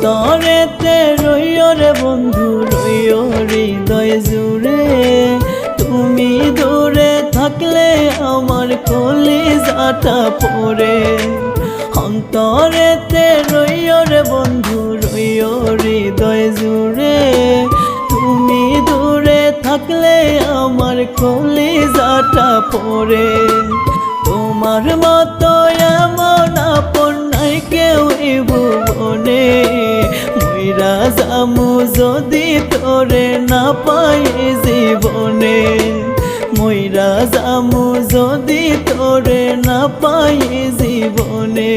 অন্তরেতে রইও রে বন্ধু রইও হৃদয় জুড়ে তুমি দূরে থাকলে আমার কলিজাটা পড়ে অন্তরেতে রইও রে বন্ধু রইও হৃদয় জুড়ে তুমি দূরে থাকলে আমার কলিজাটা পড়ে তোমার মতো এমন আপন নাই কেউ এই ভুবনে মইরা যামু যদি তোরে না পাই জীবনে মইরা যামু যদি তোরে না পাই জীবনে।